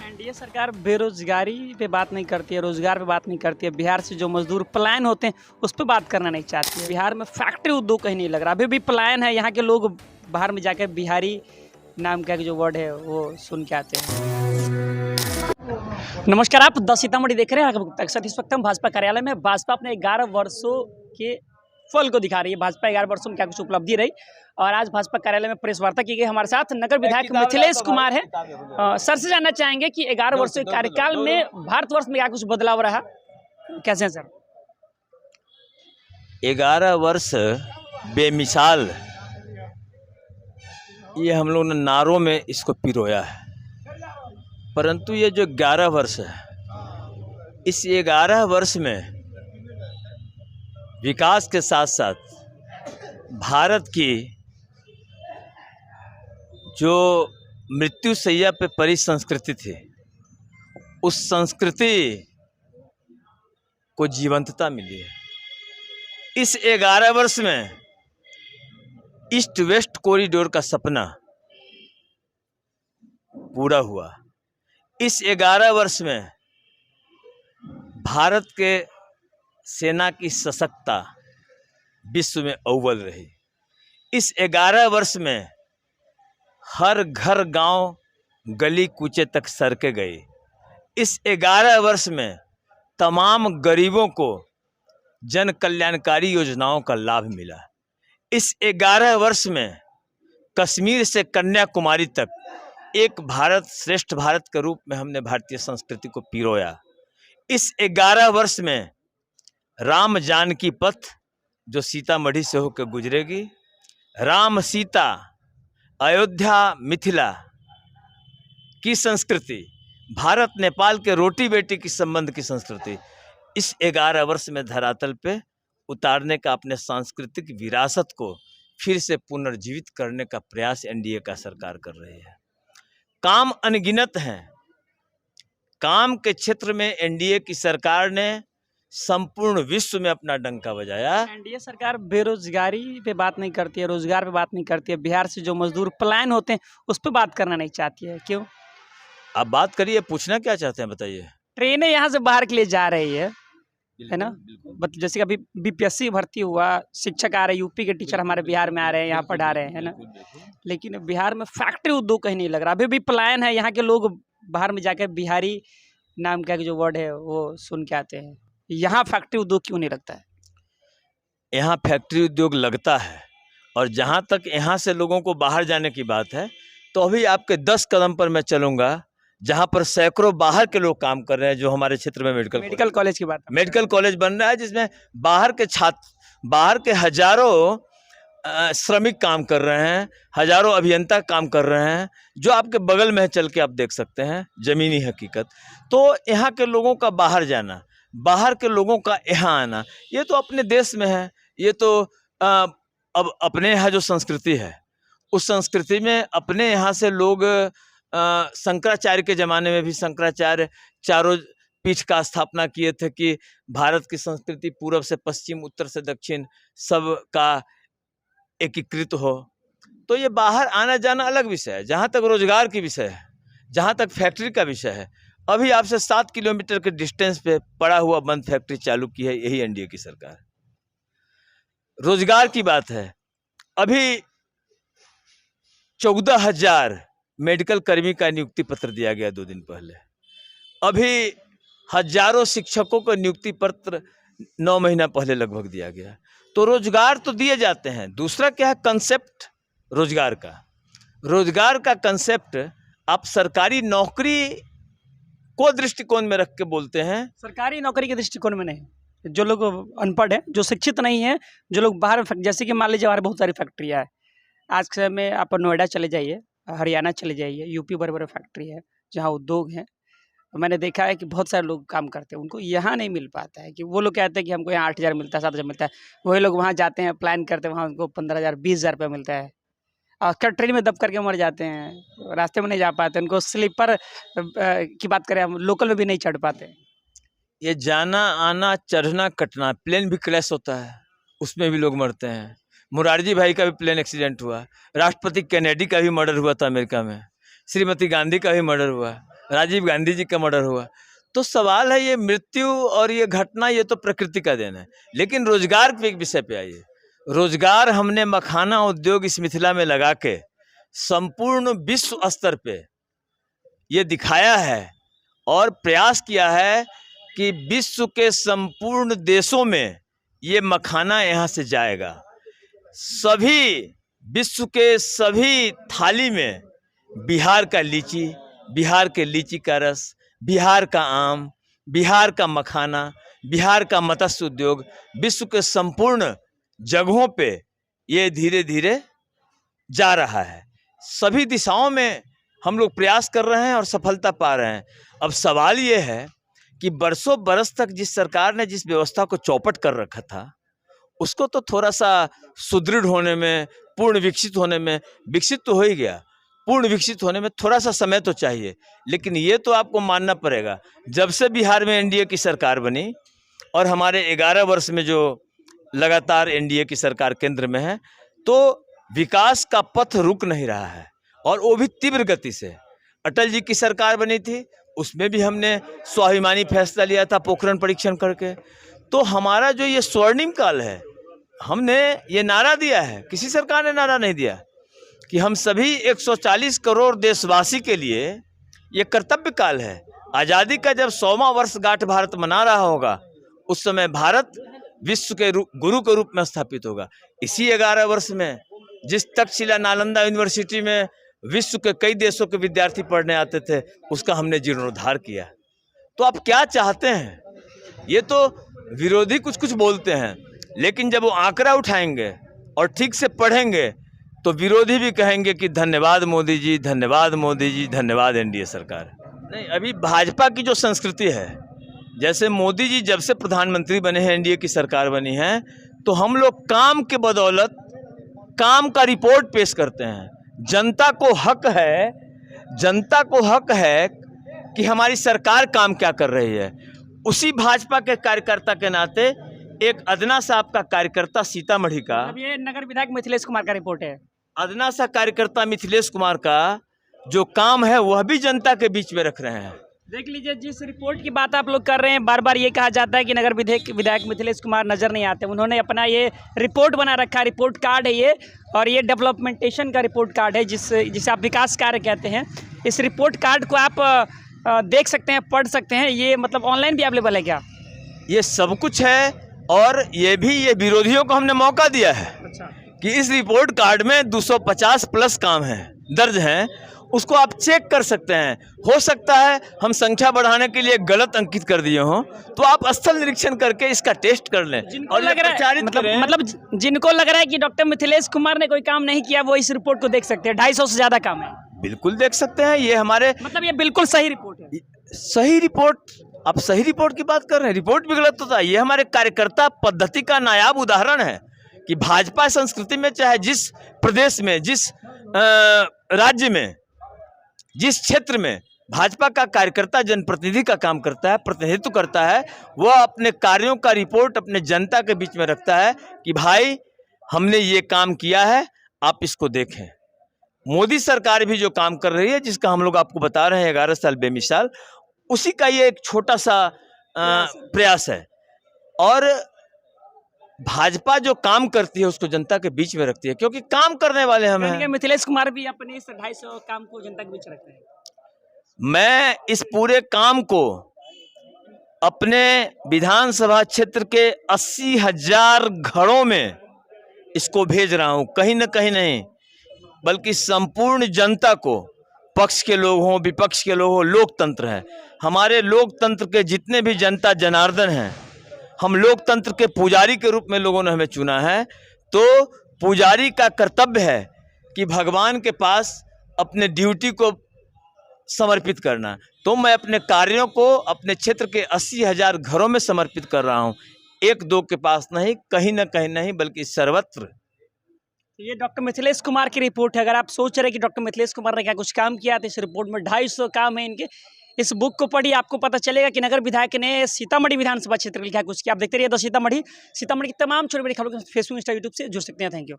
NDA सरकार बेरोजगारी पे बात नहीं करती है, रोजगार पे बात नहीं करती है। बिहार से जो मजदूर पलायन होते हैं उस पर बात करना नहीं चाहती है। बिहार में फैक्ट्री उद्योग कहीं नहीं लग रहा, अभी भी पलायन है। यहाँ के लोग बाहर में जाकर बिहारी नाम का जो वर्ड है वो सुन के आते हैं। नमस्कार, आप 10 सीतामढ़ी देख रहे हैं। अक्सर इस वक्त हम भाजपा कार्यालय में भाजपा अपने 11 वर्षों के फल को दिखा रही है। भाजपा 11 वर्षों में क्या कुछ उपलब्धि रही, और आज भाजपा कार्यालय में प्रेस वार्ता की गई। हमारे साथ नगर विधायक मिथिलेश कुमार है। सर से जानना चाहेंगे कि 11 वर्षों के कार्यकाल में भारतवर्ष में क्या कुछ बदलाव रहा, कैसे हैं सर? 11 वर्ष बेमिसाल, ये हम लोग ने नारों में इसको पिरोया है, परंतु ये जो 11 वर्ष है, इस 11 वर्ष में विकास के साथ साथ भारत की जो मृत्युशैया पे परी संस्कृति थी, उस संस्कृति को जीवंतता मिली है। इस 11 वर्ष में ईस्ट वेस्ट कॉरिडोर का सपना पूरा हुआ। इस 11 वर्ष में भारत के सेना की सशक्तता विश्व में अव्वल रही। इस 11 वर्ष में हर घर गांव गली कूचे तक सड़कें गई। इस 11 वर्ष में तमाम गरीबों को जन कल्याणकारी योजनाओं का लाभ मिला। इस 11 वर्ष में कश्मीर से कन्याकुमारी तक एक भारत श्रेष्ठ भारत के रूप में हमने भारतीय संस्कृति को पिरोया। इस 11 वर्ष में राम जानकी पथ जो सीतामढ़ी से होकर गुजरेगी, राम सीता अयोध्या मिथिला की संस्कृति, भारत नेपाल के रोटी बेटी की संबंध की संस्कृति, इस 11 वर्ष में धरातल पे उतारने का, अपने सांस्कृतिक विरासत को फिर से पुनर्जीवित करने का प्रयास एनडीए का सरकार कर रही है। काम अनगिनत हैं। काम के क्षेत्र में एनडीए की सरकार ने संपूर्ण विश्व में अपना डंका बजाया। एनडीए सरकार बेरोजगारी पे बात नहीं करती है, रोजगार पे बात नहीं करती है। बिहार से जो मजदूर पलायन होते हैं उस पर बात करना नहीं चाहती है, क्यों? आप बात करिए, पूछना क्या चाहते हैं बताइए। ट्रेनें यहाँ से बाहर के लिए जा रही है ना? जैसे कि अभी बीपीएससी भर्ती हुआ, शिक्षक आ रहे हैं, यूपी के टीचर हमारे बिहार में आ रहे हैं, यहाँ पढ़ा रहे हैं, है ना? लेकिन बिहार में फैक्ट्री उद्योग कहीं नहीं लग रहा, अभी भी पलायन है। यहाँ के लोग बाहर में जाकर बिहारी नाम का जो वर्ड है वो सुन के आते हैं। यहाँ फैक्ट्री उद्योग क्यों नहीं लगता है? यहाँ फैक्ट्री उद्योग लगता है, और जहाँ तक यहाँ से लोगों को बाहर जाने की बात है, तो अभी आपके 10 कदम पर मैं चलूँगा जहाँ पर सैकड़ों बाहर के लोग काम कर रहे हैं। जो हमारे क्षेत्र में मेडिकल कॉलेज की बात, मेडिकल कॉलेज बन रहा है, जिसमें बाहर के छात्र, बाहर के हजारों श्रमिक काम कर रहे हैं, हजारों अभियंता काम कर रहे हैं, जो आपके बगल में चल के आप देख सकते हैं ज़मीनी हकीकत। तो यहाँ के लोगों का बाहर जाना, बाहर के लोगों का यहाँ आना, ये तो अपने देश में है। ये तो अब अपने यहाँ जो संस्कृति है, उस संस्कृति में अपने यहाँ से लोग शंकराचार्य के ज़माने में भी शंकराचार्य चारों पीठ का स्थापना किए थे कि भारत की संस्कृति पूर्व से पश्चिम, उत्तर से दक्षिण सब का एकीकृत हो। तो ये बाहर आना जाना अलग विषय है। जहाँ तक रोजगार की विषय है, जहाँ तक फैक्ट्री का विषय है, अभी आपसे 7 किलोमीटर के डिस्टेंस पे पड़ा हुआ बंद फैक्ट्री चालू की है यही एनडीए की सरकार। रोजगार की बात है, अभी 14,000 मेडिकल कर्मी का नियुक्ति पत्र दिया गया 2 दिन पहले। अभी हजारों शिक्षकों का नियुक्ति पत्र 9 महीना पहले लगभग दिया गया। तो रोजगार तो दिए जाते हैं। दूसरा क्या है कंसेप्ट रोजगार का? रोजगार का कंसेप्ट आप सरकारी नौकरी को दृष्टिकोण में रख के बोलते हैं। सरकारी नौकरी के दृष्टिकोण में नहीं। जो लोग अनपढ़ हैं, जो शिक्षित नहीं हैं, जो लोग बाहर, जैसे कि मान लीजिए हमारे बहुत सारी फैक्ट्रियाँ हैं। आज के समय में आप नोएडा चले जाइए, हरियाणा चले जाइए, यूपी बड़े बड़े फैक्ट्री है जहाँ उद्योग हैं। मैंने देखा है कि बहुत सारे लोग काम करते हैं, उनको यहाँ नहीं मिल पाता है। कि वो लोग कहते हैं कि हमको यहाँ 8,000 मिलता है, 7,000 मिलता है। वही लोग वहाँ जाते हैं, प्लान करते हैं, वहाँ उनको 15,000 20,000 रुपये मिलता है, और ट्रेन में दब करके मर जाते हैं, रास्ते में नहीं जा पाते। उनको स्लीपर की बात करें, हम लोकल में भी नहीं चढ़ पाते। ये जाना आना, चढ़ना कटना, प्लेन भी क्रैश होता है, उसमें भी लोग मरते हैं। मुरारजी भाई का भी प्लेन एक्सीडेंट हुआ, राष्ट्रपति कैनेडी का भी मर्डर हुआ था अमेरिका में। श्रीमती गांधी का भी मर्डर हुआ, राजीव गांधी जी का मर्डर हुआ। तो सवाल है, ये मृत्यु और ये घटना ये तो प्रकृति का देन है, लेकिन रोजगार के एक विषय पे आइए। रोजगार हमने मखाना उद्योग इस मिथिला में लगा के संपूर्ण विश्व स्तर पे ये दिखाया है और प्रयास किया है कि विश्व के संपूर्ण देशों में ये मखाना यहाँ से जाएगा। सभी विश्व के सभी थाली में बिहार का लीची, बिहार के लीची का रस, बिहार का आम, बिहार का मखाना, बिहार का मत्स्य उद्योग विश्व के संपूर्ण जगहों पे ये धीरे धीरे जा रहा है। सभी दिशाओं में हम लोग प्रयास कर रहे हैं और सफलता पा रहे हैं। अब सवाल ये है कि बरसों बरस तक जिस सरकार ने जिस व्यवस्था को चौपट कर रखा था, उसको तो थोड़ा सा सुदृढ़ होने में, पूर्ण विकसित होने में, विकसित तो हो ही गया, पूर्ण विकसित होने में थोड़ा सा समय तो चाहिए। लेकिन ये तो आपको मानना पड़ेगा, जब से बिहार में एनडीए की सरकार बनी और हमारे 11 वर्ष में जो लगातार एनडीए की सरकार केंद्र में है, तो विकास का पथ रुक नहीं रहा है, और वो भी तीव्र गति से। अटल जी की सरकार बनी थी, उसमें भी हमने स्वाभिमानी फैसला लिया था पोखरण परीक्षण करके। तो हमारा जो ये स्वर्णिम काल है, हमने ये नारा दिया है, किसी सरकार ने नारा नहीं दिया, कि हम सभी 140 करोड़ देशवासी के लिए ये कर्तव्य काल है। आज़ादी का जब 100वां वर्षगांठ भारत मना रहा होगा, उस समय भारत विश्व के गुरु के रूप में स्थापित होगा। इसी 11 वर्ष में जिस तक्षशिला नालंदा यूनिवर्सिटी में विश्व के कई देशों के विद्यार्थी पढ़ने आते थे, उसका हमने जीर्णोद्धार किया। तो आप क्या चाहते हैं? ये तो विरोधी कुछ कुछ बोलते हैं, लेकिन जब वो आंकड़ा उठाएंगे और ठीक से पढ़ेंगे तो विरोधी भी कहेंगे कि धन्यवाद मोदी जी, धन्यवाद मोदी जी, धन्यवाद एनडीए सरकार। नहीं, अभी भाजपा की जो संस्कृति है, जैसे मोदी जी जब से प्रधानमंत्री बने हैं, एनडीए की सरकार बनी है, तो हम लोग काम के बदौलत काम का रिपोर्ट पेश करते हैं। जनता को हक है कि हमारी सरकार काम क्या कर रही है। उसी भाजपा के कार्यकर्ता के नाते एक अदना सा आपका कार्यकर्ता सीतामढ़ी का, अब ये नगर विधायक मिथिलेश कुमार का रिपोर्ट है, अदना सा कार्यकर्ता मिथिलेश कुमार का जो काम है वह भी जनता के बीच में रख रहे हैं। देख लीजिए, जिस रिपोर्ट की बात आप लोग कर रहे हैं, बार बार ये कहा जाता है कि नगर विधायक मिथिलेश कुमार नज़र नहीं आते। उन्होंने अपना ये रिपोर्ट बना रखा है, रिपोर्ट कार्ड है ये, और ये डेवलपमेंटेशन का रिपोर्ट कार्ड है, जिसे आप विकास कार्य कहते हैं। इस रिपोर्ट कार्ड को आप देख सकते हैं, पढ़ सकते हैं। ये मतलब ऑनलाइन भी अवेलेबल है क्या? ये सब कुछ है, और ये विरोधियों को हमने मौका दिया है। अच्छा। कि इस रिपोर्ट कार्ड में 250 प्लस काम है, दर्ज हैं, उसको आप चेक कर सकते हैं। हो सकता है हम संख्या बढ़ाने के लिए गलत अंकित कर दिए हों, तो आप स्थल निरीक्षण करके इसका टेस्ट कर लें। जिनको लग रहा है जिनको लग रहा है कि डॉक्टर मिथिलेश कुमार ने कोई काम नहीं किया, वो इस रिपोर्ट को देख सकते हैं। 250 से ज़्यादा काम है, बिल्कुल देख सकते हैं। ये हमारे मतलब ये बिल्कुल सही रिपोर्ट है। सही रिपोर्ट, आप सही रिपोर्ट की बात कर रहे हैं, रिपोर्ट भी गलत होता है। ये हमारे कार्यकर्ता पद्धति का नायाब उदाहरण है कि भाजपा संस्कृति में, चाहे जिस प्रदेश में, जिस राज्य में, जिस क्षेत्र में भाजपा का कार्यकर्ता जनप्रतिनिधि का काम करता है, प्रतिनिधित्व करता है, वह अपने कार्यों का रिपोर्ट अपने जनता के बीच में रखता है कि भाई हमने ये काम किया है, आप इसको देखें। मोदी सरकार भी जो काम कर रही है, जिसका हम लोग आपको बता रहे हैं 11 साल बेमिसाल, उसी का ये एक छोटा सा प्रयास है। और भाजपा जो काम करती है उसको जनता के बीच में रखती है, क्योंकि काम करने वाले हम हैं। मिथिलेश कुमार भी अपने इस 250 काम को जनता के बीच रखते हैं। मैं इस पूरे काम को अपने विधानसभा क्षेत्र के 80,000 घरों में इसको भेज रहा हूं, कहीं न कहीं नहीं, बल्कि संपूर्ण जनता को, पक्ष के लोग हों, विपक्ष के लोग हों, लोकतंत्र है। हमारे लोकतंत्र के जितने भी जनता जनार्दन हैं, हम लोकतंत्र के पुजारी के रूप में लोगों ने हमें चुना है। तो पुजारी का कर्तव्य है कि भगवान के पास अपने ड्यूटी को समर्पित करना। तो मैं अपने कार्यों को अपने क्षेत्र के 80,000 घरों में समर्पित कर रहा हूँ, एक दो के पास नहीं, कहीं ना कहीं नहीं, बल्कि सर्वत्र। ये डॉक्टर मिथिलेश कुमार की रिपोर्ट है। अगर आप सोच रहे हैं कि डॉक्टर मिथिलेश कुमार ने क्या कुछ काम किया, तो इस रिपोर्ट में 250 काम है इनके। इस बुक को पढ़िए, आपको पता चलेगा कि नगर विधायक ने सीतामढ़ी विधानसभा क्षेत्र लिखा है कुछ किया। आप देखते रहिए द सीतामढ़ी की तमाम छोटी बड़ी खबरों को फेसबुक, इंस्टा, यूट्यूब से जुड़ सकते हैं। Thank you.